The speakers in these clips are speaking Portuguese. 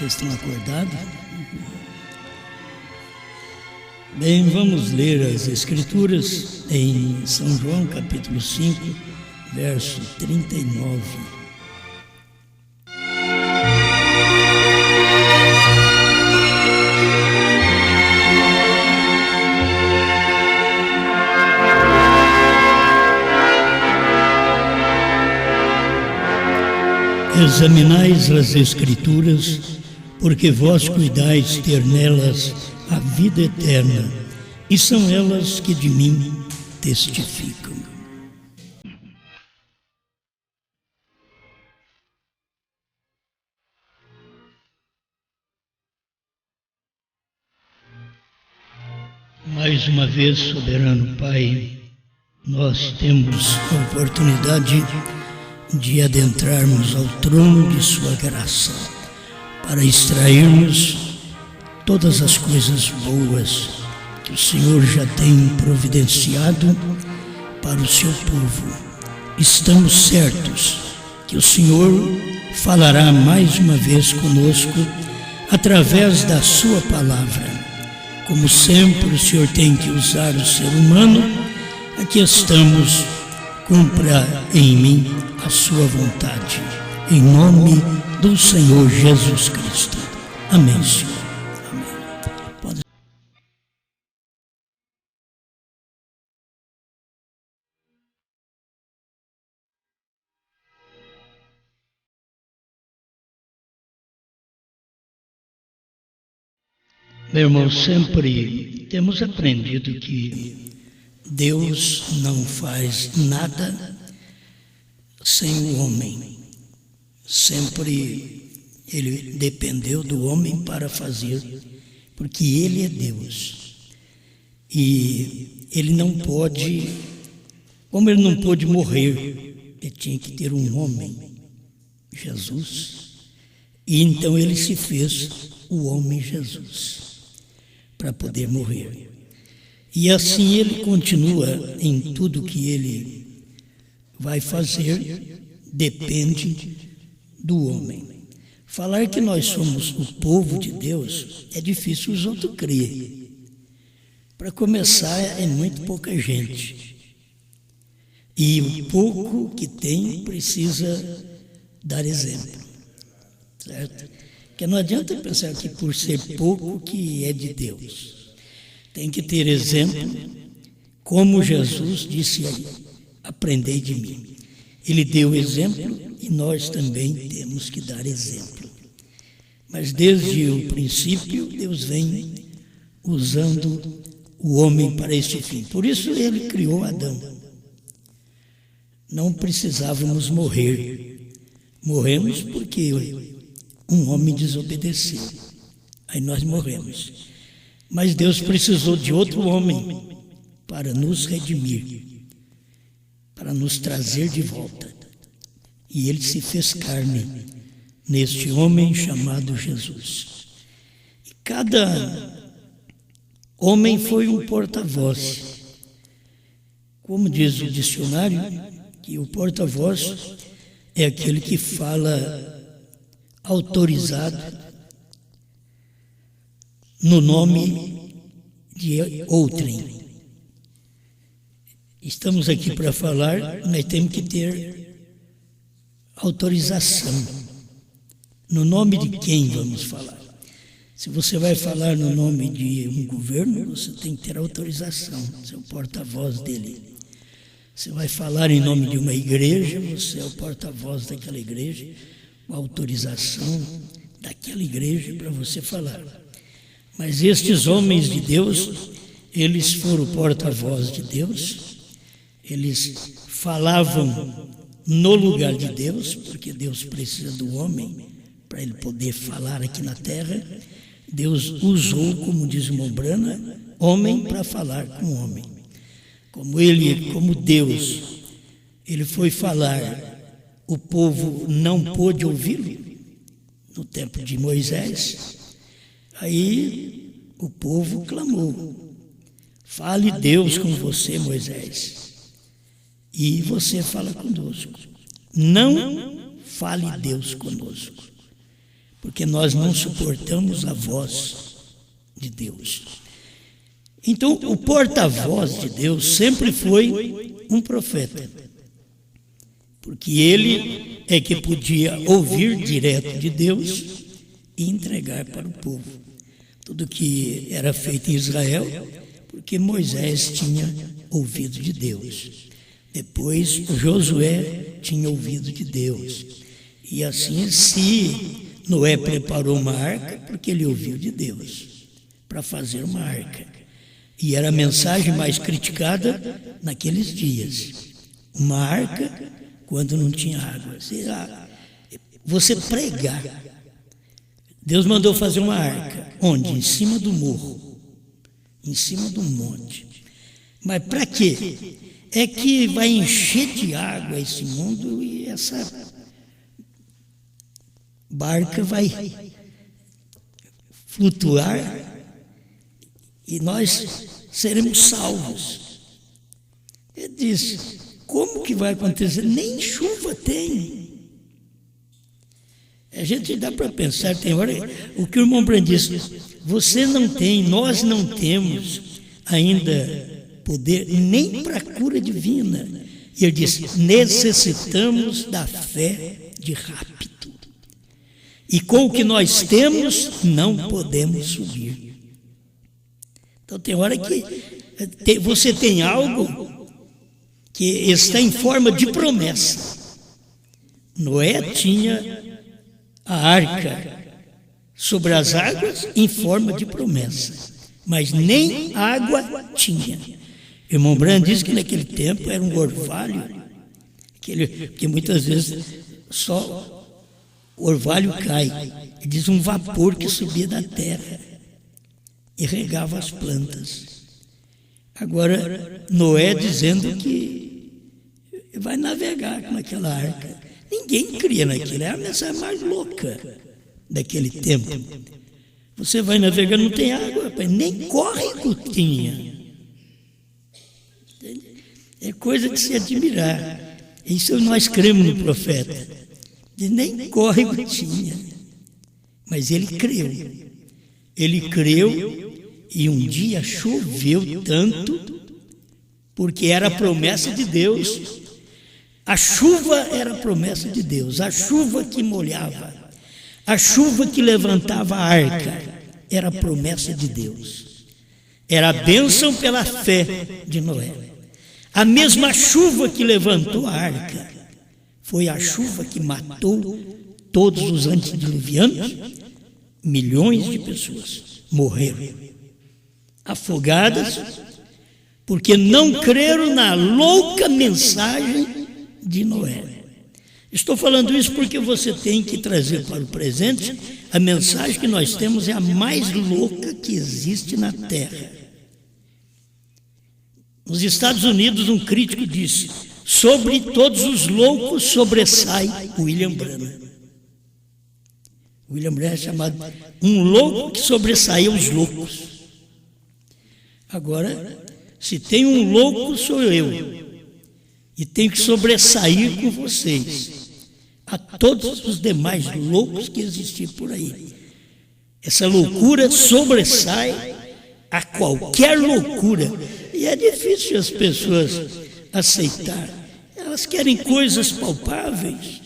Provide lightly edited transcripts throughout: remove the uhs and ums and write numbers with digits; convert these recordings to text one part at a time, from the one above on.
Vocês estão acordados? Bem, vamos ler as Escrituras em São João, capítulo 5, verso 39. Examinais as Escrituras, porque vós cuidais ter nelas a vida eterna, e são elas que de mim testificam. Mais uma vez, soberano Pai, nós temos a oportunidade de adentrarmos ao trono de Sua graça, para extrairmos todas as coisas boas que o Senhor já tem providenciado para o seu povo. Estamos certos que o Senhor falará mais uma vez conosco através da Sua palavra. Como sempre, o Senhor tem que usar o ser humano. Aqui estamos, cumpra em mim a Sua vontade, em nome do Senhor Jesus Cristo. Amém, Senhor. Amém. Pode... Meu irmão, sempre temos aprendido que Deus não faz nada sem o homem. Sempre Ele dependeu do homem para fazer, porque Ele é Deus. E Ele não pode, como Ele não pôde morrer, Ele tinha que ter um homem, Jesus. E então Ele se fez o homem Jesus, para poder morrer. E assim Ele continua em tudo que Ele vai fazer, depende do homem. Falar que nós somos o povo de Deus é difícil os outros crer. Para começar, é muito pouca gente. E o pouco que tem precisa dar exemplo. Certo? Porque não adianta pensar que por ser pouco que é de Deus. Tem que ter exemplo, como Jesus disse aí: aprendei de mim. Ele deu exemplo e nós também temos que dar exemplo. Mas desde o princípio, Deus vem usando o homem para este fim. Por isso Ele criou Adão. Não precisávamos morrer. Morremos porque um homem desobedeceu. Aí nós morremos. Mas Deus precisou de outro homem para nos redimir, para nos trazer de volta. E Ele se fez carne neste homem chamado Jesus. E cada homem foi um porta-voz. Como diz o dicionário, que o porta-voz é aquele que fala autorizado no nome de outrem. Estamos aqui para falar, nós temos que ter autorização. No nome de quem vamos falar? Se você vai falar no nome de um governo, você tem que ter autorização, você é o porta-voz dele. Você vai falar em nome de uma igreja, você é o porta-voz daquela igreja, com autorização daquela igreja para você falar. Mas estes homens de Deus, eles foram porta-voz de Deus, eles falavam no lugar de Deus, porque Deus precisa do homem para ele poder falar aqui na terra. Deus usou, como diz o Mombrana, homem para falar com homem. Como Deus, Ele foi falar, o povo não pôde ouvi-lo no tempo de Moisés. Aí o povo clamou: fale Deus com você, Moisés, e você fala conosco. Não fale Deus conosco, porque nós não suportamos a voz de Deus. Então, o porta-voz de Deus sempre foi um profeta, porque ele é que podia ouvir direto de Deus e entregar para o povo tudo que era feito em Israel, porque Moisés tinha ouvido de Deus. Depois, Josué tinha ouvido de Deus. E assim, se Noé preparou uma arca, porque ele ouviu de Deus para fazer uma arca. E era a mensagem mais criticada naqueles dias. Uma arca quando não tinha água. Você pregar. Deus mandou fazer uma arca. Onde? Em cima do morro. Em cima do monte. Mas para quê? É que vai encher de água esse mundo e essa barca vai flutuar e nós seremos salvos. Ele disse, como que vai acontecer? Nem chuva tem. A gente dá para pensar, tem hora, o que o irmão Brandt disse, você não tem, nós não temos ainda poder nem para a cura divina. E ele disse, necessitamos da fé de rápido. E com o que nós temos, não podemos subir. Então tem hora que você tem algo que está em forma de promessa. Noé tinha a arca sobre as águas em forma de promessa, mas nem água tinha. Irmão Brandt diz que naquele tempo era um orvalho, porque muitas vezes só o orvalho cai. Ele diz um vapor que subia da terra e regava as plantas. Agora, Noé dizendo que vai navegar com aquela arca. Ninguém cria naquilo, é a mensagem mais louca daquele tempo. Você vai navegar, não tem água, rapaz, nem córrego tinha. É coisa de se admirar. Isso nós cremos no profeta. E nem córrego tinha. Mas ele creu. Ele creu e um dia choveu tanto, porque era a promessa de Deus. A chuva era a promessa de Deus, a chuva que molhava, a chuva que levantava a arca, era a promessa de Deus. Era a bênção pela fé de Noé. A mesma chuva que levantou a arca foi a chuva que matou todos os antediluvianos. Milhões de pessoas morreram, afogadas, porque não creram na louca mensagem de Noé. Estou falando isso porque você tem que trazer para o presente a mensagem que nós temos, é a mais louca que existe na Terra. Nos Estados Unidos, um crítico disse, sobre todos os loucos sobressai William Branham. William Branham é chamado um louco que sobressaiu os loucos. Agora, se tem um louco, sou eu. E tenho que sobressair com vocês a todos os demais loucos que existem por aí. Essa loucura sobressai a qualquer loucura. E é difícil as pessoas aceitar. Elas querem coisas palpáveis.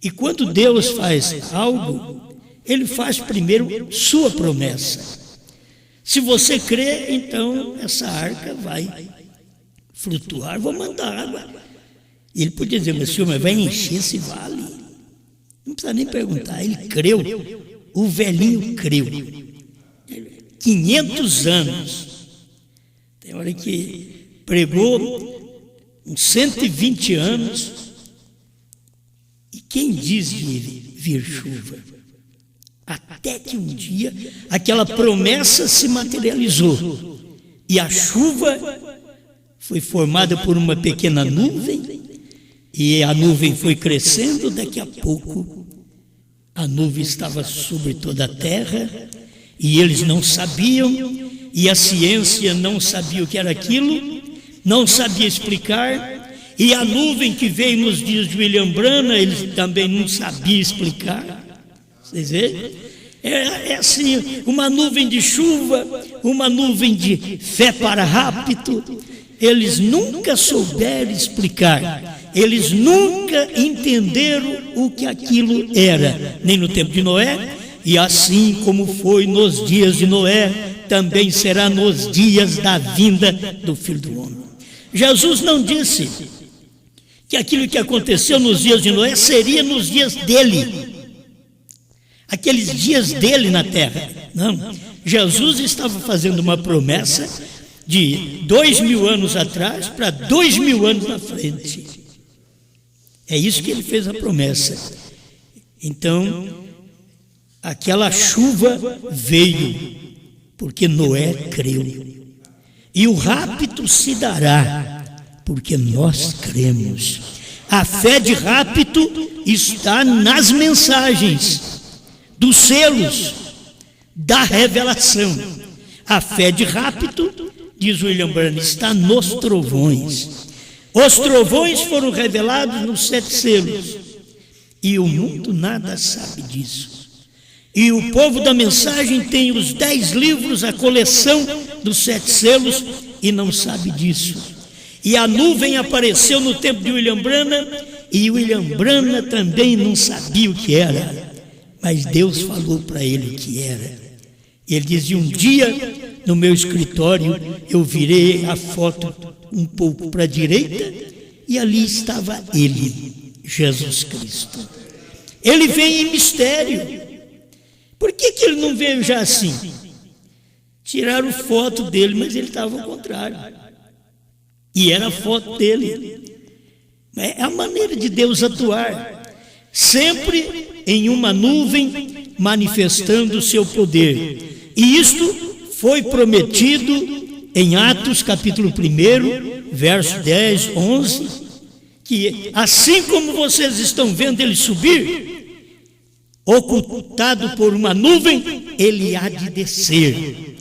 E quando Deus faz algo, Ele faz primeiro sua promessa. Se você crê, então essa arca vai flutuar, vou mandar água. Ele podia dizer, mas senhor, vai encher esse vale? Não precisa nem perguntar, ele creu, o velhinho creu. 500 anos. Tem hora que pregou uns 120 anos. E quem diz de vir chuva? Até que um dia aquela promessa se materializou. E a chuva foi formada por uma pequena nuvem. E a nuvem foi crescendo, daqui a pouco a nuvem estava sobre toda a terra e eles não sabiam, e a ciência não sabia o que era aquilo, não sabia explicar, e a nuvem que veio nos dias de William Branham, ele também não sabia explicar. Vocês veem? É assim, uma nuvem de chuva, uma nuvem de fé para rápido. Eles nunca souberam explicar, eles nunca entenderam o que aquilo era, nem no tempo de Noé, e assim como foi nos dias de Noé, também será nos dias da vinda do Filho do Homem. Jesus não disse que aquilo que aconteceu nos dias de Noé seria nos dias dele, aqueles dias dele na terra. Não, Jesus estava fazendo uma promessa de 2000 anos atrás para 2000 anos na frente. É isso que ele fez a promessa. Então, aquela chuva veio, porque Noé creu. E o rapto se dará, porque nós cremos. A fé de rapto está nas mensagens, dos selos, da revelação. A fé de rapto, diz William Branham, está nos trovões. Os trovões foram revelados nos 7 selos, e o mundo nada sabe disso. E o povo da mensagem tem os 10 livros, a coleção dos 7 selos, e não sabe disso. E a nuvem apareceu no tempo de William Branham, e William Branham também não sabia o que era, mas Deus falou para ele o que era. Ele dizia: um dia no meu escritório eu virei a foto um pouco para a direita, e ali estava ele, Jesus Cristo. Ele vem em mistério. Por que ele não veio já assim? Tiraram foto dele, mas ele estava ao contrário. E era a foto dele. É a maneira de Deus atuar. Sempre em uma nuvem manifestando o seu poder. E isto foi prometido em Atos capítulo 1, verso 10, 11, que assim como vocês estão vendo ele subir, ocultado por uma nuvem, ele há de descer.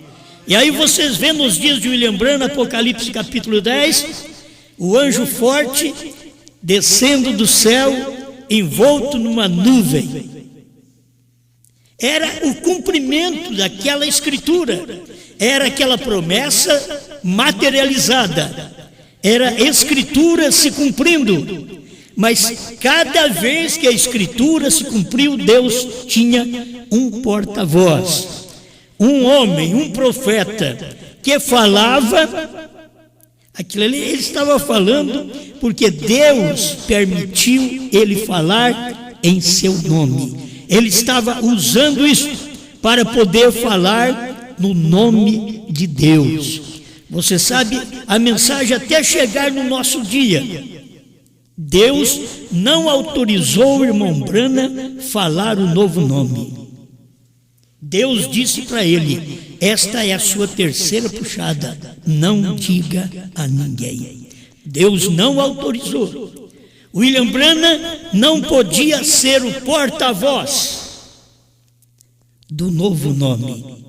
E aí vocês vêem nos dias de William Branham, Apocalipse capítulo 10, o anjo forte descendo do céu, envolto numa nuvem. Era o cumprimento daquela escritura, era aquela promessa materializada, era a escritura se cumprindo. Mas cada vez que a escritura se cumpriu, Deus tinha um porta-voz, um homem, um profeta, que falava aquilo ali. Ele estava falando porque Deus permitiu ele falar em seu nome. Ele estava usando isso para poder falar no nome de Deus. Você sabe, a mensagem até chegar no nosso dia, Deus não autorizou o irmão Branham falar o novo nome. Deus disse para ele: esta é a sua terceira puxada, não diga a ninguém. Deus não autorizou. William Branham não podia ser o porta-voz do novo nome.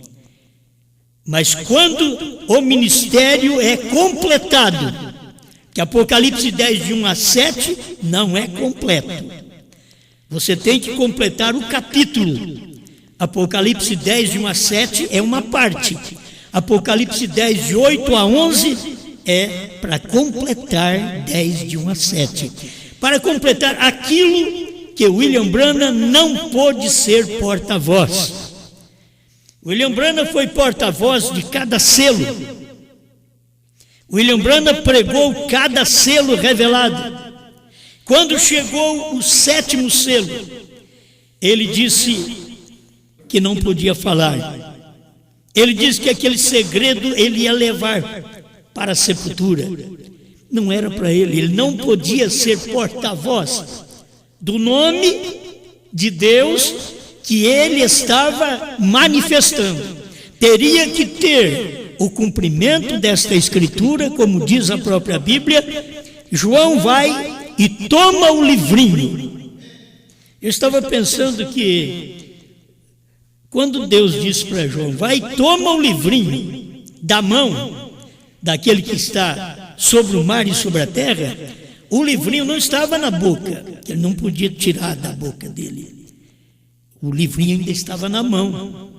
Mas quando o ministério é completado, que Apocalipse 10, de 1 a 7, não é completo. Você tem que completar o capítulo. Apocalipse 10, de 1 a 7 é uma parte. Apocalipse 10, de 8 a 11 é para completar 10, de 1 a 7. Para completar aquilo que William Branham não pôde ser porta-voz. William Branham foi porta-voz de cada selo. William Branham pregou cada selo revelado. Quando chegou o 7º selo, ele disse que não podia falar. Ele disse que aquele segredo ele ia levar para a sepultura. Não era para ele, ele não podia ser porta-voz do nome de Deus que ele estava manifestando. Teria que ter o cumprimento desta escritura, como diz a própria Bíblia. João vai e toma o livrinho. Eu estava pensando que quando Deus disse para João: vai e toma o livrinho da mão daquele que está sobre o mar e sobre a terra, o livrinho não estava na boca, ele não podia tirar da boca dele. O livrinho ainda estava na mão.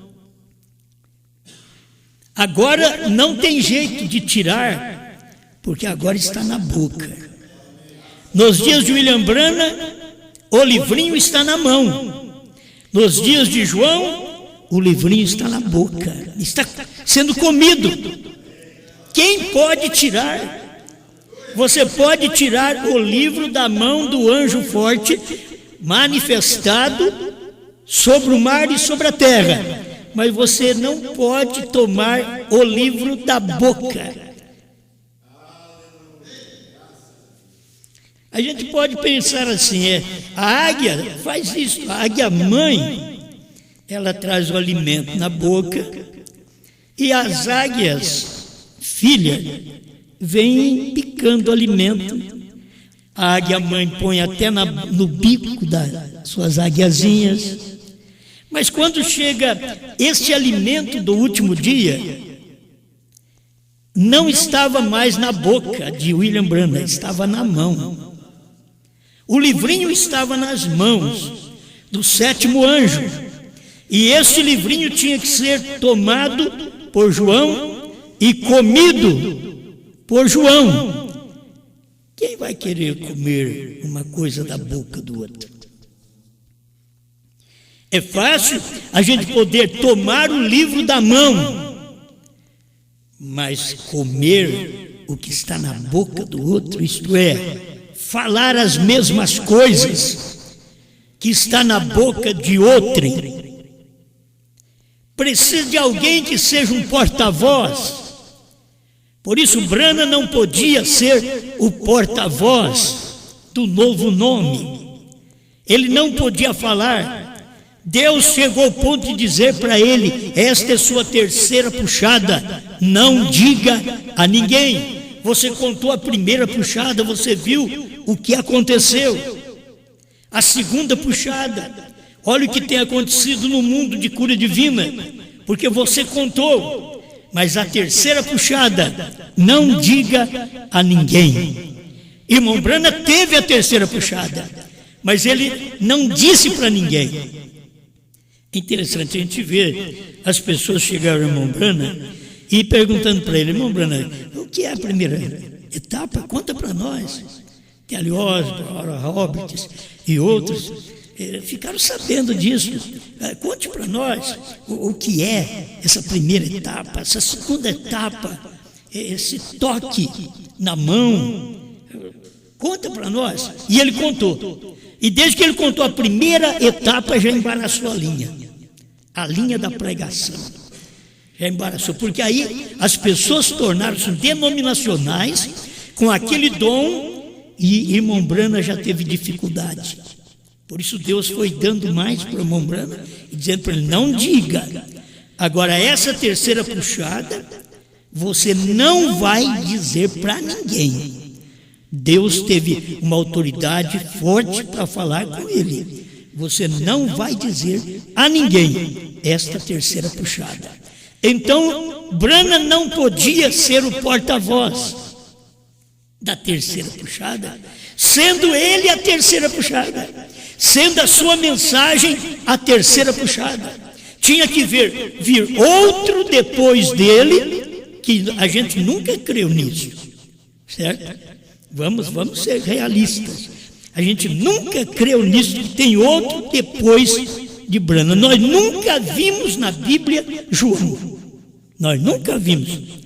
Agora não tem jeito de tirar, porque agora está na boca. Nos dias de William Branham, o livrinho está na mão. Nos dias de João, o livrinho está na boca, está sendo comido. Quem pode tirar? Você pode tirar o livro da mão do anjo forte, manifestado sobre o mar e sobre a terra, mas você não pode tomar o livro da boca. A gente pode pensar assim, a águia faz isso, a águia mãe, ela traz o alimento na boca, e as águias filha vêm picando o alimento. A águia mãe põe até no bico das suas águiazinhas. Mas quando chega este alimento do último dia, não estava mais na boca de William Branham, estava na mão. O livrinho estava nas mãos do sétimo anjo. E este livrinho tinha que ser tomado por João e comido por João. Quem vai querer comer uma coisa da boca do outro? É fácil a gente poder tomar o livro da mão, mas comer o que está na boca do outro, isto é, falar as mesmas coisas que está na boca de outrem, precisa de alguém que seja um porta-voz. Por isso Branham não podia ser o porta-voz do novo nome. Ele não podia falar. Deus chegou ao ponto de dizer para ele: esta é sua terceira puxada, não diga a ninguém. Você contou a primeira puxada, você viu o que aconteceu. A segunda puxada, olha o que tem acontecido no mundo de cura divina, porque você contou. Mas a terceira puxada, não diga a ninguém. Irmão Branham teve a terceira puxada, mas ele não disse para ninguém. É interessante a gente ver as pessoas chegarem ao irmão Branham e perguntando para ele: irmão Branham, o que é a primeira etapa? Conta para nós. T.L. Osborne, Roberts e outros ficaram sabendo disso. Conte para nós o que é essa primeira etapa, essa segunda etapa, esse toque na mão. Conta para nós. E ele contou. E desde que ele contou a primeira etapa, já embaraçou a linha da pregação. Já embaraçou, porque aí as pessoas tornaram-se denominacionais com aquele dom, e irmão Branham já teve dificuldade. Por isso Deus foi dando mais para o irmão Branham e dizendo para ele: não diga. Agora essa terceira puxada, você não vai dizer para ninguém. Deus teve uma autoridade forte para falar com ele. Você não vai dizer a ninguém esta terceira puxada. Então Branham não podia ser o porta-voz da terceira puxada, sendo ele a terceira puxada, sendo a sua mensagem a terceira puxada. Tinha que vir outro depois dele, que a gente nunca creu nisso, certo? Vamos ser realistas. A gente nunca creu nisso, que tem outro depois de Branham. Nós nunca vimos na Bíblia João. Nós nunca vimos.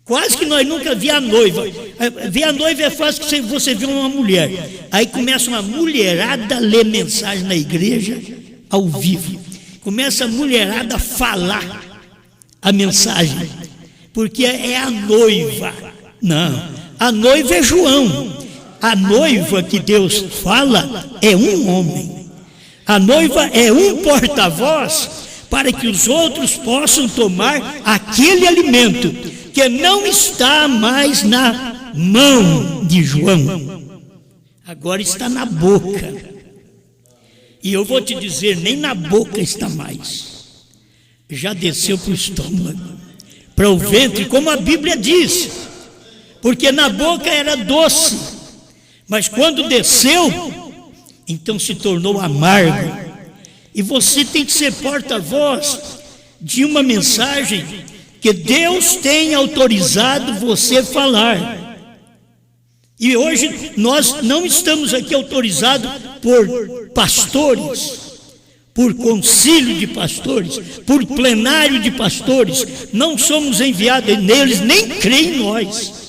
Quase que nós nunca vimos a noiva. Ver a noiva é fácil que você vê uma mulher. Aí começa uma mulherada a ler mensagem na igreja ao vivo. Começa a mulherada a falar a mensagem, porque é a noiva. Não, a noiva é João. A noiva que Deus fala é um homem. A noiva é um porta-voz para que os outros possam tomar aquele alimento que não está mais na mão de João, agora está na boca. E eu vou te dizer, nem na boca está mais, já desceu para o estômago, para o ventre, como a Bíblia diz, porque na boca era doce, mas quando desceu, então se tornou amargo. E você tem que ser porta-voz de uma mensagem que Deus tem autorizado você a falar. E hoje nós não estamos aqui autorizados por pastores, por concílio de pastores, por plenário de pastores. Não somos enviados neles, nem creem em nós.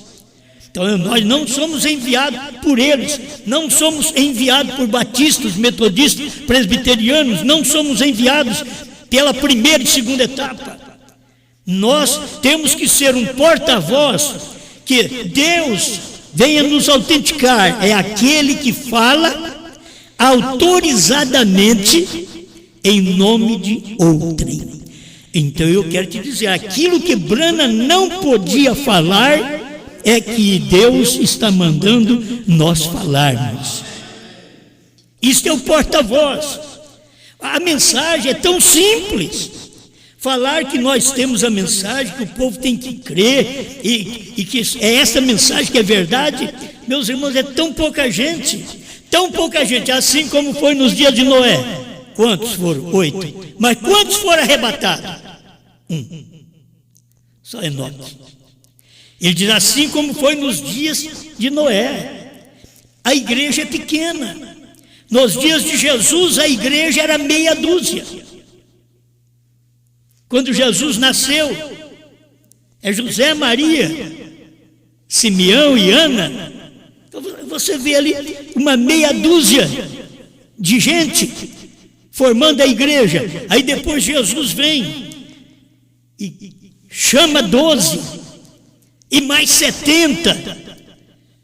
Então nós não somos enviados por eles, não somos enviados por batistas, metodistas, presbiterianos, não somos enviados pela primeira e segunda etapa. Nós temos que ser um porta-voz, que Deus venha nos autenticar, é aquele que fala autorizadamente em nome de outrem. Então eu quero te dizer, aquilo que Brana não podia falar, é que Deus está mandando nós falarmos. Isto é o porta-voz. A mensagem é tão simples. Falar que nós temos a mensagem, que o povo tem que crer, e que é essa mensagem que é verdade. Meus irmãos, é tão pouca gente, assim como foi nos dias de Noé. Quantos foram? 8. Mas quantos foram arrebatados? 1. Só Enoque. Ele diz assim como foi nos dias de Noé. A igreja é pequena. Nos dias de Jesus, a igreja era meia dúzia. Quando Jesus nasceu, é José, Maria, Simeão e Ana. Então você vê ali uma meia dúzia de gente formando a igreja. Aí depois Jesus vem e chama 12. E mais 70.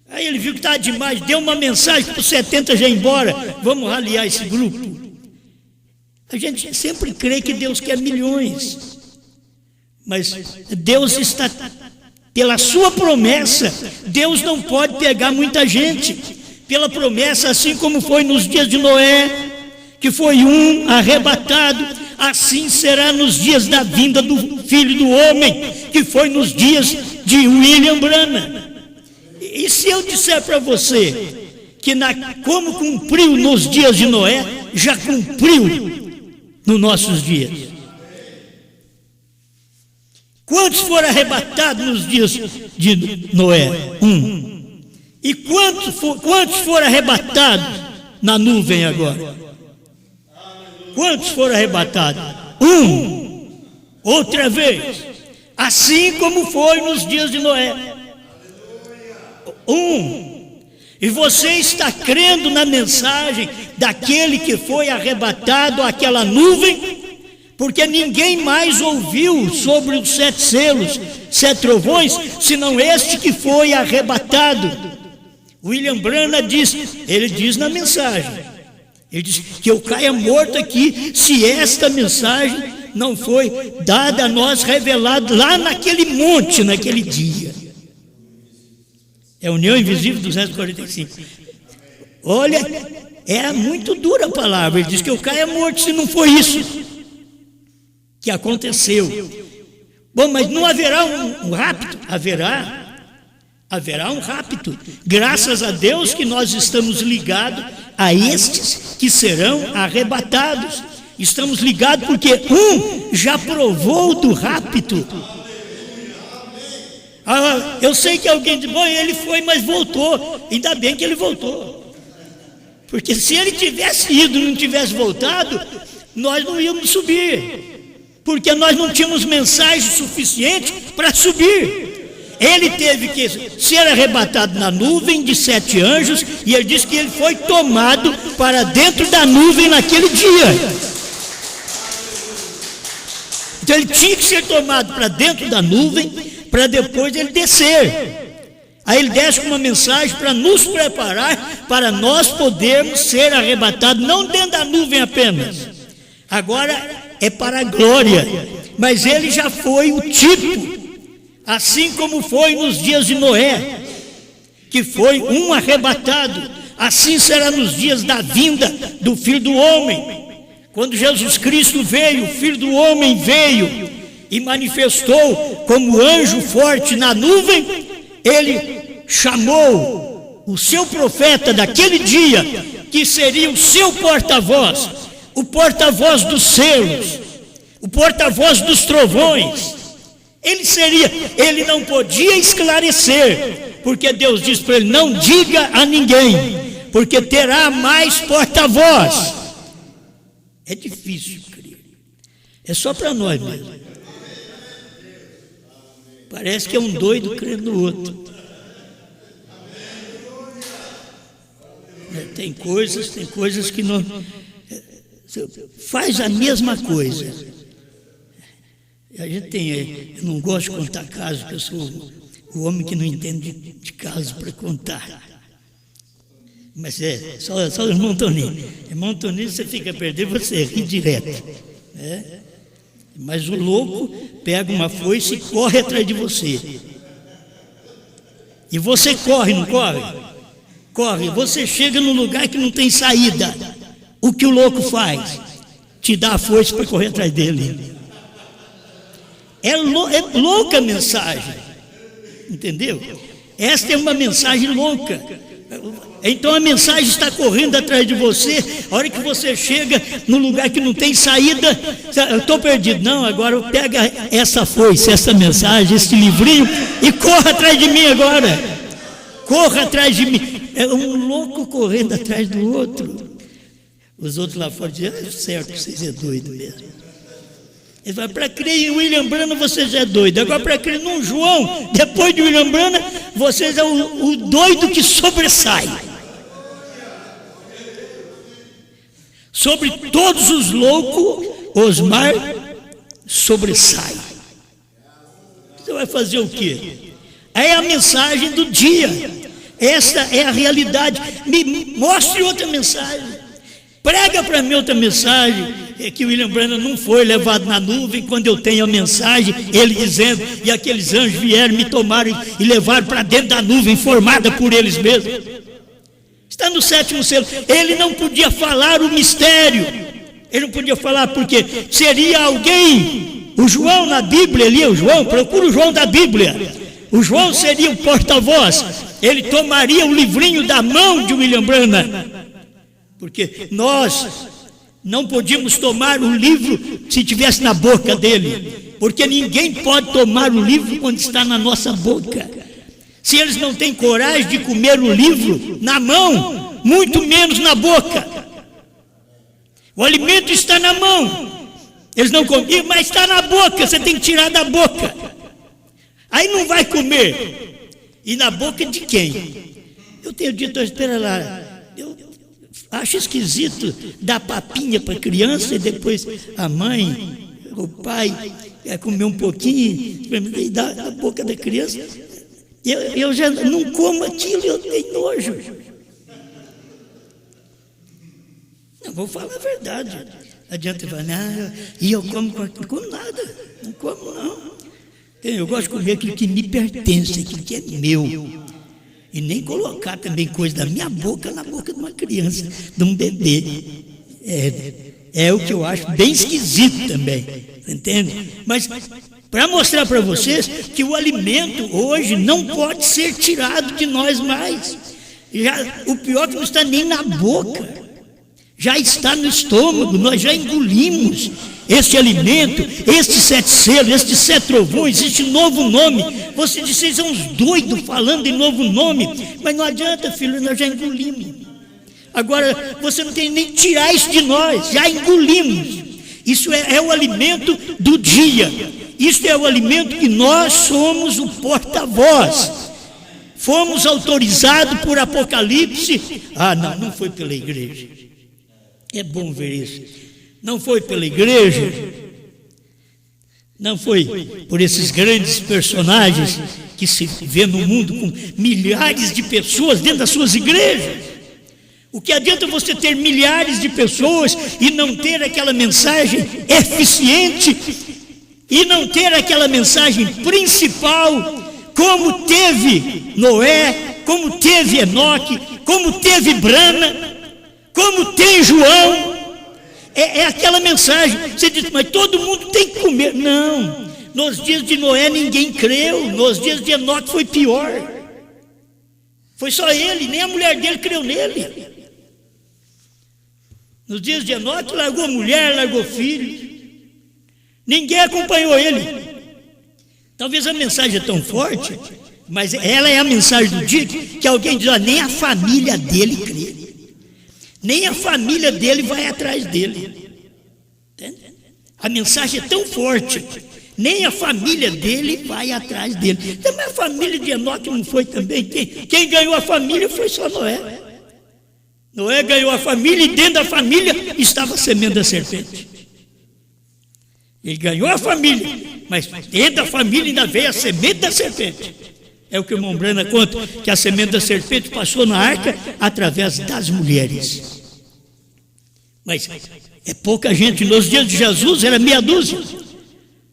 Aí ele viu que estava demais, deu uma mensagem para os 70 já ir embora. Vamos raliar esse grupo. A gente sempre crê que Deus quer milhões. Mas Deus está, pela sua promessa, Deus não pode pegar muita gente. Pela promessa, assim como foi nos dias de Noé, que foi um arrebatado, assim será nos dias da vinda do Filho do Homem, que foi nos dias de William Branham. E se eu disser para você que como cumpriu nos dias de Noé, já cumpriu nos nossos dias? Quantos foram arrebatados nos dias de Noé? 1. E quantos foram arrebatados na nuvem agora? Quantos foram arrebatados? 1. Outra vez. Assim como foi nos dias de Noé. 1. E você está crendo na mensagem daquele que foi arrebatado àquela nuvem? Porque ninguém mais ouviu sobre os 7 selos, 7 trovões, senão este que foi arrebatado. William Branham ele diz na mensagem, ele diz que eu caia morto aqui se esta mensagem não foi dada a nós, revelada lá naquele monte, naquele dia. É a União Invisível 245. Olha, era muito dura a palavra. Ele diz que eu caia morto se não foi isso que aconteceu. Bom, mas não haverá um rapto? Haverá um rapto. Graças a Deus que nós estamos ligados a estes que serão arrebatados. Estamos ligados porque um já provou do rapto. Eu sei que alguém diz, bom, ele foi, mas voltou. Ainda bem que ele voltou. Porque se ele tivesse ido e não tivesse voltado, nós não íamos subir. Porque nós não tínhamos mensagem suficiente para subir. Ele teve que ser arrebatado na nuvem de 7 anjos, e ele disse que ele foi tomado para dentro da nuvem naquele dia. Então ele tinha que ser tomado para dentro da nuvem, para depois ele descer. Aí ele desce com uma mensagem para nos preparar, para nós podermos ser arrebatados, não dentro da nuvem apenas. Agora é para a glória, mas ele já foi o tipo, assim como foi nos dias de Noé, que foi um arrebatado. Assim será nos dias da vinda do Filho do Homem. Quando Jesus Cristo veio, o Filho do Homem veio e manifestou como anjo forte na nuvem. Ele chamou o seu profeta daquele dia, que seria o seu porta-voz, o porta-voz dos selos, o porta-voz dos trovões. Ele não podia esclarecer, porque Deus disse para ele: não diga a ninguém, porque terá mais porta-voz. É difícil crer, é só para nós mesmo. Parece que é um doido crendo no outro. Tem coisas que não. Faz a mesma coisa. A gente eu não gosto de contar casos, porque eu sou o homem que não entende de casos para contar. Mas só o irmão Toninho. Irmão Toninho, você fica perdido, você ri direto. Mas o louco pega uma foice e corre atrás de você. E você corre, não corre? Corre. Você chega num lugar que não tem saída. O que o louco faz? Te dá a foice para correr atrás dele. É louca a mensagem. Entendeu? Esta é uma mensagem louca. Então a mensagem está correndo atrás de você. A hora que você chega no lugar que não tem saída, eu estou perdido. Não, agora pega essa foice, essa mensagem, esse livrinho e corra atrás de mim agora. Corra atrás de mim. É um louco correndo atrás do outro. Os outros lá fora dizem: certo, vocês é doido mesmo. Ele fala: para crer em William Branham você já é doido. Agora, para crer num João, depois de William Branham, vocês é o doido que sobressai. Sobre todos os loucos, Osmar sobressai. Você vai fazer o quê? É a mensagem do dia. Essa é a realidade. Me mostre outra mensagem. Prega para mim outra mensagem. É que William Branham não foi levado na nuvem, quando eu tenho a mensagem, ele dizendo, e aqueles anjos vieram, me tomaram e levaram para dentro da nuvem, formada por eles mesmos. Está no 7º selo. Ele não podia falar o mistério. Ele não podia falar porque seria alguém. O João na Bíblia ali, o João, procura o João da Bíblia. O João seria o porta-voz. Ele tomaria o livrinho da mão de William Branham. Porque nós não podíamos tomar o livro se estivesse na boca dele, porque ninguém pode tomar o livro quando está na nossa boca. Se eles não têm coragem de comer o livro na mão, muito menos na boca. O alimento está na mão, eles não comem, mas está na boca, você tem que tirar da boca. Aí não vai comer. E na boca de quem? Eu tenho dito: espera lá, acho esquisito dar papinha para a criança e depois a mãe, o pai, comer um pouquinho e dar na boca da criança. Eu já não como aquilo, eu tenho nojo. Não, vou falar a verdade. Não adianta falar: não, e eu como nada, não como não. Eu gosto de comer aquilo que me pertence, aquilo que é meu. E nem colocar também coisa da minha boca na boca de uma criança, de um bebê. É o que eu acho bem esquisito também, entende? Mas para mostrar para vocês que o alimento hoje não pode ser tirado de nós mais. O pior é que não está nem na boca, já está no estômago, nós já engolimos este alimento, estes 7 selos, estes 7 trovões, este novo nome. Você diz: vocês são uns doidos falando em novo nome, mas não adianta, filho, nós já engolimos. Agora, você não tem nem que tirar isso de nós, já engolimos. Isso é o alimento do dia, isso é o alimento que nós somos o porta-voz. Fomos autorizados por Apocalipse. Não foi pela igreja. É bom ver isso. Não foi pela igreja, não foi por esses grandes personagens que se vê no mundo com milhares de pessoas dentro das suas igrejas. O que adianta você ter milhares de pessoas e não ter aquela mensagem eficiente e não ter aquela mensagem principal, como teve Noé, como teve Enoque, como teve Branham, como tem João? É aquela mensagem. Você diz: mas todo mundo tem que comer. Não, nos dias de Noé ninguém creu, nos dias de Enoque foi pior. Foi só ele, nem a mulher dele creu nele. Nos dias de Enoque, largou mulher, largou filhos. Ninguém acompanhou ele. Talvez a mensagem é tão forte, mas ela é a mensagem do dia que alguém diz, ó, nem a família dele crê. Nem a família dele vai atrás dele. Entende? A mensagem é tão forte, nem a família dele vai atrás dele. Também a família de Enoque não foi também. Quem ganhou a família foi só Noé. Noé ganhou a família e dentro da família estava a semente da serpente. Ele ganhou a família, mas dentro da família ainda veio a semente da serpente. É o que o irmão Brana conta, que a semente da serpente passou na arca através das mulheres. Mas é pouca gente. Nos dias de Jesus era meia dúzia.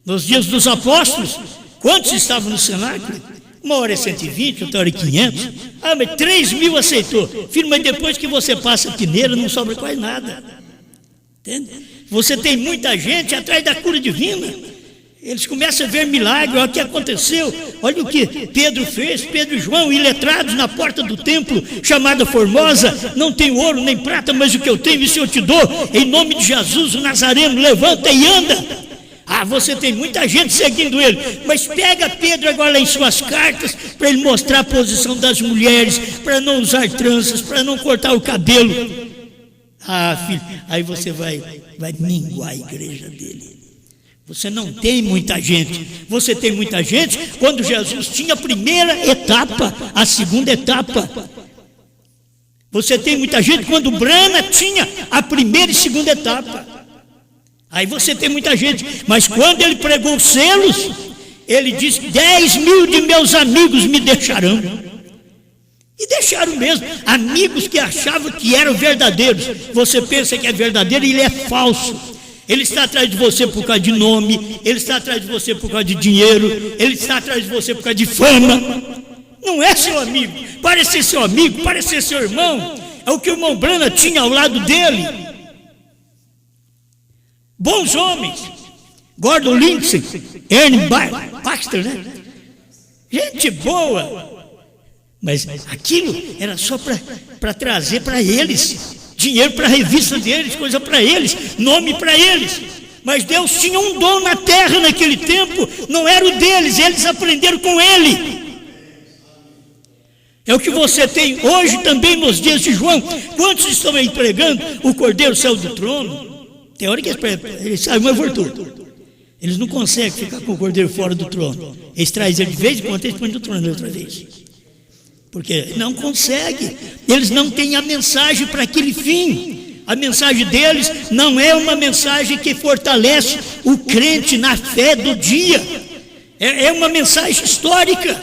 Nos dias dos apóstolos, quantos estavam no cenáculo? Uma hora é 120, outra hora é 500. Ah, mas 3.000 aceitou. Filho, mas depois que você passa a peneira, não sobra quase nada. Entende? Você tem muita gente atrás da cura divina. Eles começam a ver milagre. Olha o que aconteceu. Olha o que Pedro fez. Pedro e João, iletrados na porta do templo, chamada Formosa. Não tenho ouro nem prata, mas o que eu tenho, isso eu te dou. Em nome de Jesus, o Nazareno, levanta e anda. Ah, você tem muita gente seguindo ele, mas pega Pedro agora em suas cartas para ele mostrar a posição das mulheres, para não usar tranças, para não cortar o cabelo. Ah, filho, aí você vai minguar a igreja dele. Você não tem muita gente. Você tem muita gente quando Jesus tinha a primeira etapa, a segunda etapa. Você tem muita gente quando Brana tinha a primeira e segunda etapa. Aí você tem muita gente, mas quando ele pregou os selos, ele disse, 10.000 de meus amigos me deixarão. E deixaram mesmo, amigos que achavam que eram verdadeiros. Você pensa que é verdadeiro e ele é falso. Ele está atrás de você por causa de nome, ele está atrás de você por causa de dinheiro, ele está atrás de você por causa de fama. Não é seu amigo, parece ser seu amigo, parece ser seu irmão. É o que o irmão Brana tinha ao lado dele. Bons homens, Gordon Lindsay, Ernie Baxter, né? Gente boa, mas aquilo era só para trazer para eles dinheiro, para a revista deles, coisa para eles, nome para eles. Mas Deus tinha um dom na terra naquele tempo, não era o deles, eles aprenderam com ele. É o que você tem hoje também nos dias de João. Quantos estão aí pregando? O Cordeiro saiu do trono. Tem hora que eles saem, mas voltou. Eles não conseguem ficar com o Cordeiro fora do trono. Eles trazem ele de vez em quando, eles põem do trono outra vez. Porque não consegue. Eles não têm a mensagem para aquele fim. A mensagem deles não é uma mensagem que fortalece o crente na fé do dia. É uma mensagem histórica.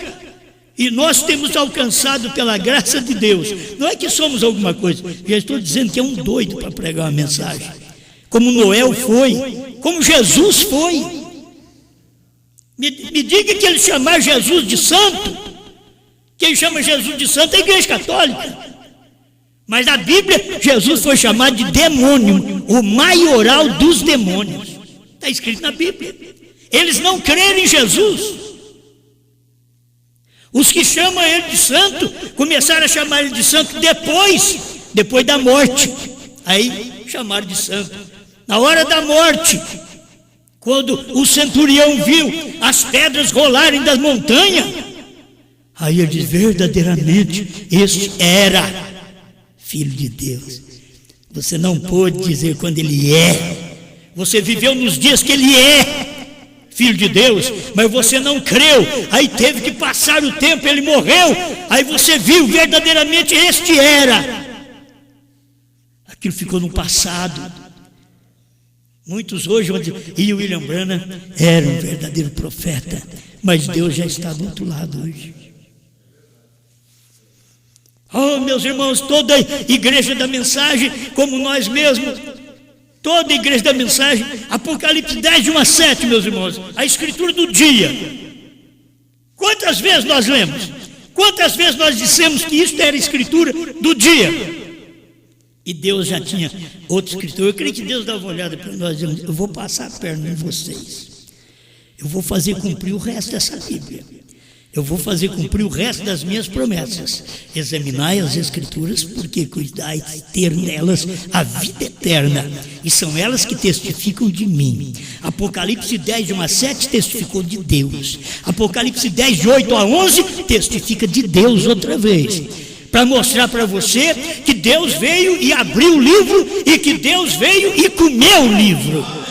E nós temos alcançado pela graça de Deus. Não é que somos alguma coisa. Já estou dizendo que é um doido para pregar uma mensagem. Como Noé foi, como Jesus foi. Me diga que ele chamar Jesus de santo. Quem chama Jesus de santo é a Igreja Católica. Mas na Bíblia, Jesus foi chamado de demônio, o maioral dos demônios. Está escrito na Bíblia. Eles não creram em Jesus. Os que chamam ele de santo, começaram a chamar ele de santo depois da morte. Aí chamaram de santo. Na hora da morte, quando o centurião viu as pedras rolarem das montanhas, aí ele diz, verdadeiramente, este era Filho de Deus. Você não pôde dizer quando ele é. Você viveu nos dias que ele é Filho de Deus, mas você não creu. Aí teve que passar o tempo, ele morreu. Aí você viu, verdadeiramente, este era. Aquilo ficou no passado. Muitos hoje vão dizer, e o William Branham era um verdadeiro profeta, mas Deus já está do outro lado hoje. Oh, meus irmãos, toda igreja da mensagem, como nós mesmos, toda igreja da mensagem, Apocalipse 10, de 1 a 7, meus irmãos, a escritura do dia. Quantas vezes nós lemos? Quantas vezes nós dissemos que isso era a escritura do dia? E Deus já tinha outra escritura. Eu creio que Deus dá uma olhada para nós, dizendo, eu vou passar a perna em vocês. Eu vou fazer cumprir o resto dessa Bíblia. Eu vou fazer cumprir o resto das minhas promessas. Examinai as Escrituras, porque cuidai de ter nelas a vida eterna, e são elas que testificam de mim. Apocalipse 10, de 1 a 7, testificou de Deus. Apocalipse 10, de 8 a 11, testifica de Deus outra vez, para mostrar para você que Deus veio e abriu o livro, e que Deus veio e comeu o livro.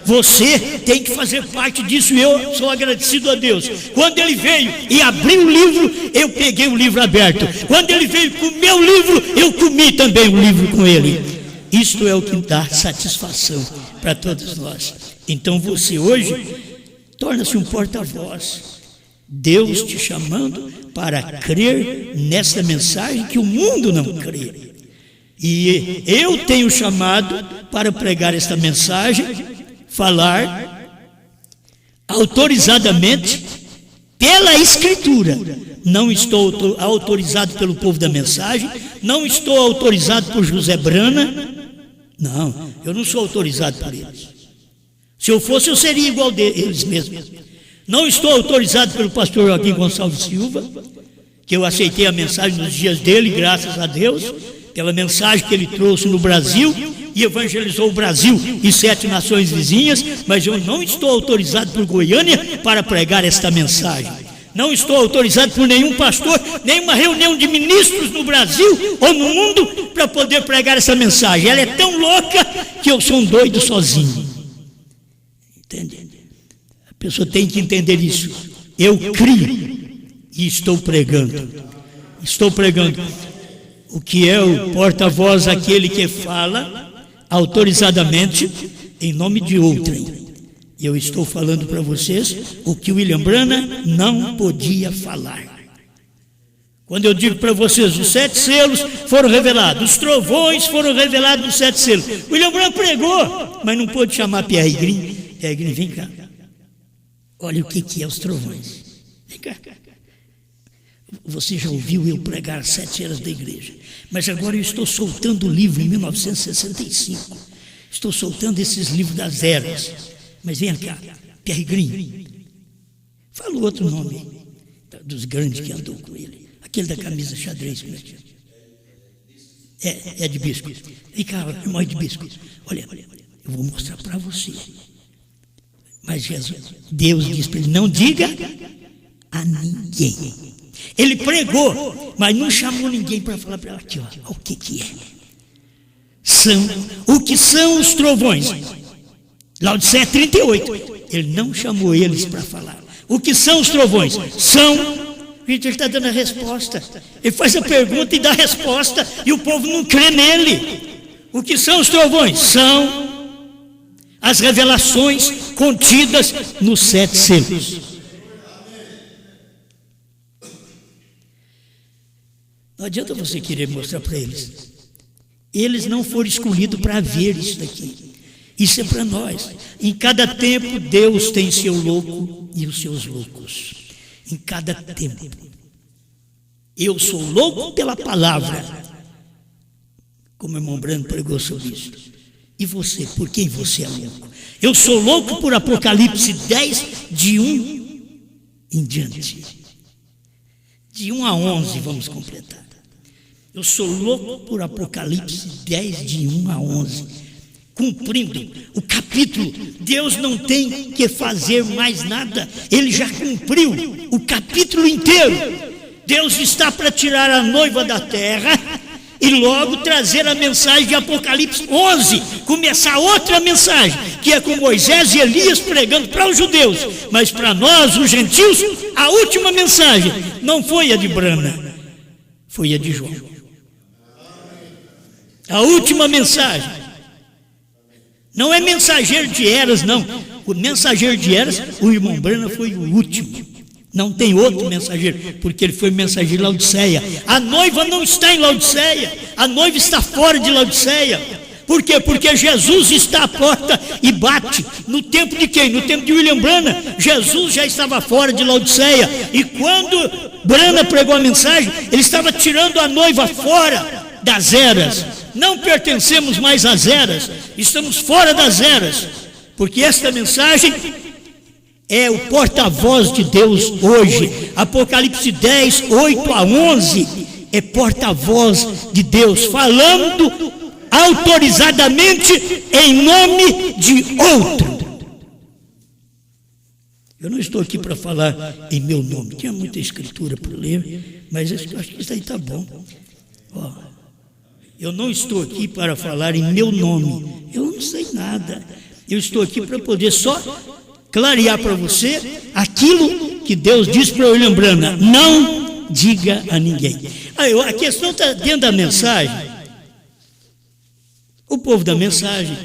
Você tem que fazer parte disso, e eu sou agradecido a Deus. Quando Ele veio e abriu o livro, eu peguei o livro aberto. Quando Ele veio comer o livro, eu comi também o livro com Ele. Isto é o que dá satisfação para todos nós. Então você hoje torna-se um porta-voz. Deus te chamando para crer nessa mensagem que o mundo não crê. E eu tenho chamado para pregar esta mensagem, falar autorizadamente pela Escritura. Não estou autorizado pelo povo da mensagem, não estou autorizado por José Brana, não, eu não sou autorizado por eles. Se eu fosse, eu seria igual deles mesmos. Não estou autorizado pelo pastor Joaquim Gonçalves Silva, que eu aceitei a mensagem nos dias dele, graças a Deus, pela mensagem que ele trouxe no Brasil, e evangelizou o Brasil e 7 nações vizinhas, mas eu não estou autorizado por Goiânia para pregar esta mensagem. Não estou autorizado por nenhum pastor, nenhuma reunião de ministros no Brasil ou no mundo para poder pregar essa mensagem. Ela é tão louca que eu sou um doido sozinho. Entende? A pessoa tem que entender isso. Eu crio e estou pregando. Estou pregando. O que é o porta-voz, aquele que fala autorizadamente em nome de outrem. E eu estou falando para vocês o que William Branham não podia falar. Quando eu digo para vocês, os 7 selos foram revelados, os trovões foram revelados nos 7 selos. William Branham pregou, mas não pôde chamar Pierre Green. Pierre Green, vem cá. Olha o que é os trovões. Vem cá. Você já ouviu eu pregar 7 eras da igreja, mas agora eu estou soltando o livro em 1965. Estou soltando esses livros das eras. Mas vem cá, Pierre Green. Fala o outro nome dos grandes que andou com ele. Aquele da camisa xadrez. É de Bisco. Vem cá, irmão de Bisco. Olha, eu vou mostrar para você. Mas Jesus, Deus disse para ele, não diga a ninguém. Ele pregou, mas não chamou ninguém para falar para ela aqui, ó, o que é. O que são os trovões? Laodiceia 38. Ele não chamou eles para falar. O que são os trovões? Gente, ele está dando a resposta. Ele faz a pergunta e dá a resposta, e o povo não crê nele. O que são os trovões? São as revelações contidas nos 7 selos. Não adianta você querer mostrar para eles. Eles não foram escolhidos para ver isso daqui. Isso é para nós. Em cada tempo, Deus tem seu louco e os seus loucos. Em cada tempo. Eu sou louco pela palavra, como o irmão Brando pregou sobre isso. E você, por quem você é louco? Eu sou louco por Apocalipse 10, de 1 em diante. De 1 a 11, vamos completar. Eu sou louco por Apocalipse 10, de 1 a 11. Cumprindo o capítulo. Deus não tem que fazer mais nada. Ele já cumpriu o capítulo inteiro. Deus está para tirar a noiva da terra e logo trazer a mensagem de Apocalipse 11. Começar outra mensagem, que é com Moisés e Elias pregando para os judeus. Mas para nós, os gentios, a última mensagem não foi a de Brana, foi a de João. A última mensagem. Não é mensageiro de eras, não. O mensageiro de eras, o irmão Brana foi o último. Não tem outro mensageiro, porque ele foi mensageiro de Laodiceia. A noiva não está em Laodiceia, a noiva está fora de Laodiceia. Por quê? Porque Jesus está à porta e bate. No tempo de quem? No tempo de William Branham. Jesus já estava fora de Laodiceia. E quando Branham pregou a mensagem, ele estava tirando a noiva fora das eras. Não pertencemos mais às eras, estamos fora das eras, porque esta mensagem é o porta-voz de Deus hoje. Apocalipse 10, 8 a 11 é porta-voz de Deus, falando autorizadamente em nome de outro. Eu não estou aqui para falar em meu nome. Tinha muita escritura para ler, mas eu acho que isso aí está bom. Ó, eu não estou aqui para falar em meu nome. Eu não sei nada. Eu estou aqui para poder só clarear para você aquilo que Deus disse para William Branham: não diga a ninguém. A questão está dentro da mensagem. O povo da mensagem.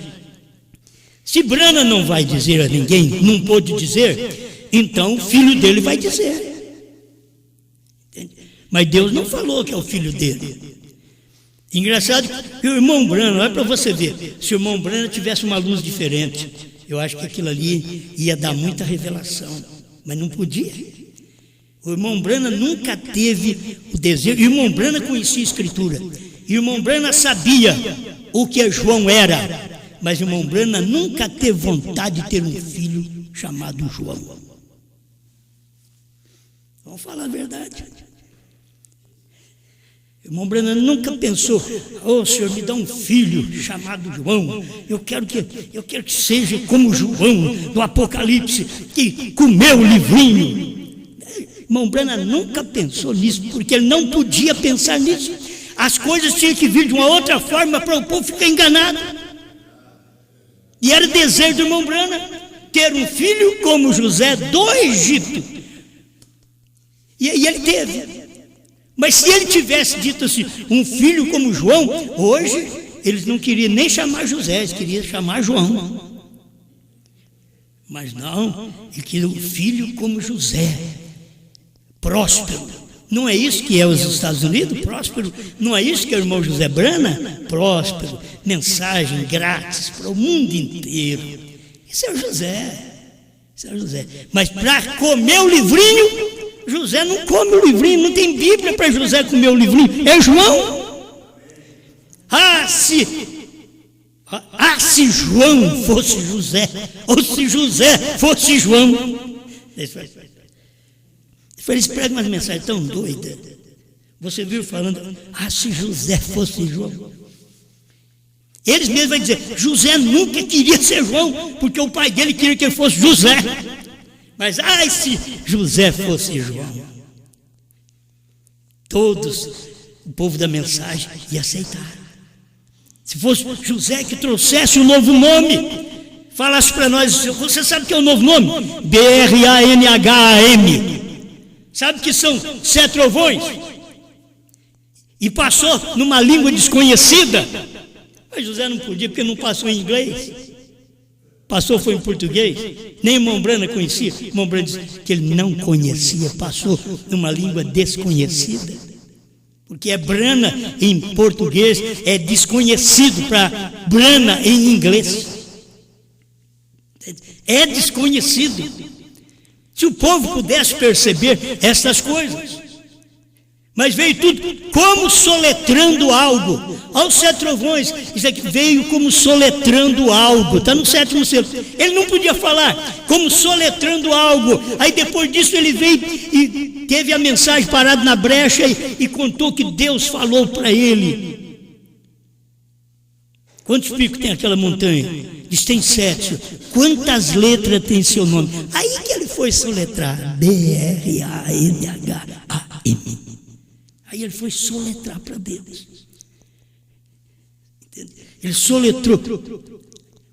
Se Branham não vai dizer a ninguém, não pôde dizer, então o filho dele vai dizer. Entende? Mas Deus não falou que é o filho dele. Engraçado que o irmão Branham, olha para você ver, se o irmão Branham tivesse uma luz diferente, eu acho que aquilo ali ia dar muita revelação, mas não podia. O irmão Branham nunca teve o desejo. O irmão Branham conhecia a Escritura. O irmão Branham sabia o que João era, mas o irmão Branham nunca teve vontade de ter um filho chamado João. Vamos falar a verdade. O irmão Branham nunca pensou: oh, Senhor, me dá um filho chamado João. Eu quero que seja como João do Apocalipse, que comeu o livrinho. O irmão Branham nunca pensou nisso, porque ele não podia pensar nisso. As coisas tinham que vir de uma outra forma para o povo ficar enganado. E era desejo do irmão Branham ter um filho como José do Egito. E ele teve. Mas se ele tivesse dito assim, um filho como João, hoje eles não queriam nem chamar José, eles queriam chamar João. Mas não, ele queria um filho como José, próspero. Não é isso que é os Estados Unidos, próspero? Não é isso que é o irmão José Branham? Próspero, mensagem grátis para o mundo inteiro. Isso é o José. Isso é o José. Mas para comer o livrinho, José não come o livrinho, não tem Bíblia para José comer o livrinho. É João. Se João fosse José, ou se José fosse João. Eles pregam umas mensagens tão doidas. Você viu falando: se José fosse João. Eles mesmos vão dizer: José nunca queria ser João, porque o pai dele queria que ele fosse José. Mas, se José fosse João, todos, o povo da mensagem, ia aceitar. Se fosse José que trouxesse um novo nome, falasse para nós: você sabe o que é o novo nome? BRANHAM. Sabe que são 7 trovões? E passou numa língua desconhecida. Mas José não podia, porque não passou em inglês. Passou, foi em português. Nem o irmão Branham conhecia. O irmão Branham disse que ele não conhecia. Passou numa língua desconhecida. Porque Branham em português é desconhecido para Branham em inglês. É desconhecido. Se o povo pudesse perceber essas coisas. Mas veio tudo como soletrando algo. Aos 7 trovões, isso aqui veio como soletrando algo. Está no 7º selo. Ele não podia falar como soletrando algo. Aí depois disso ele veio e teve a mensagem parada na brecha e contou que Deus falou para ele. Quantos picos tem aquela montanha? Diz: tem 7. Quantas letras tem seu nome? Aí que ele foi soletrar: BRANHAM. Aí ele foi soletrar para Deus. Ele soletrou.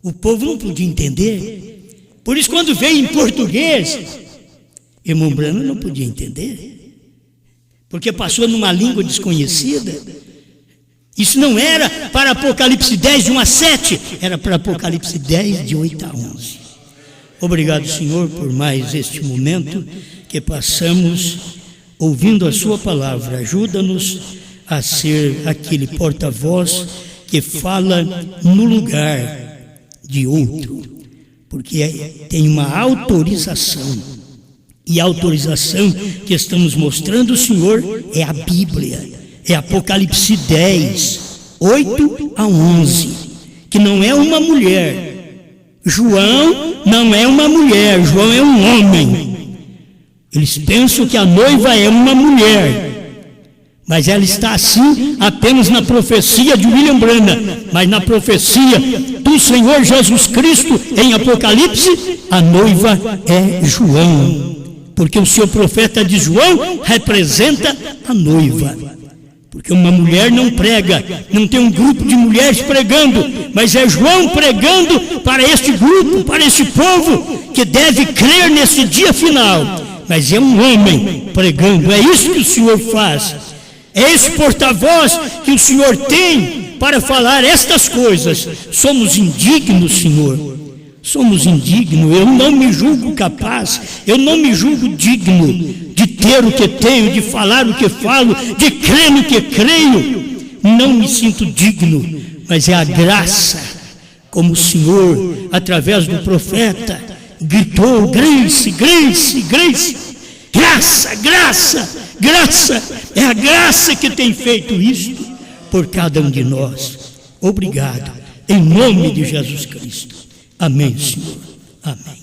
O povo não podia entender. Por isso, quando veio em português, irmão Branham não podia entender. Porque passou numa língua desconhecida. Isso não era para Apocalipse 10, de 1 a 7. Era para Apocalipse 10, de 8 a 11. Obrigado, Senhor, por mais este momento que passamos ouvindo a sua palavra. Ajuda-nos a ser aquele porta-voz que fala no lugar de outro, porque tem uma autorização, e a autorização que estamos mostrando, Senhor, é a Bíblia, é Apocalipse 10, 8 a 11, que não é uma mulher. João não é uma mulher, João é um homem. Eles pensam que a noiva é uma mulher, mas ela está assim apenas na profecia de William Branham, mas na profecia do Senhor Jesus Cristo em Apocalipse, a noiva é João, porque o seu profeta de João representa a noiva. Porque uma mulher não prega, não tem um grupo de mulheres pregando, mas é João pregando para este grupo, para este povo que deve crer nesse dia final. Mas é um homem pregando, é isso que o Senhor faz. É esse porta-voz que o Senhor tem para falar estas coisas. Somos indignos, Senhor. Somos indignos. Eu não me julgo capaz, eu não me julgo digno de ter o que tenho, de falar o que falo, de crer no que creio. Não me sinto digno, mas é a graça, como o Senhor, através do profeta, gritou: grace, grace, grace, graça, graça, graça. É a graça que tem feito isto por cada um de nós. Obrigado, em nome de Jesus Cristo. Amém, Senhor. Amém.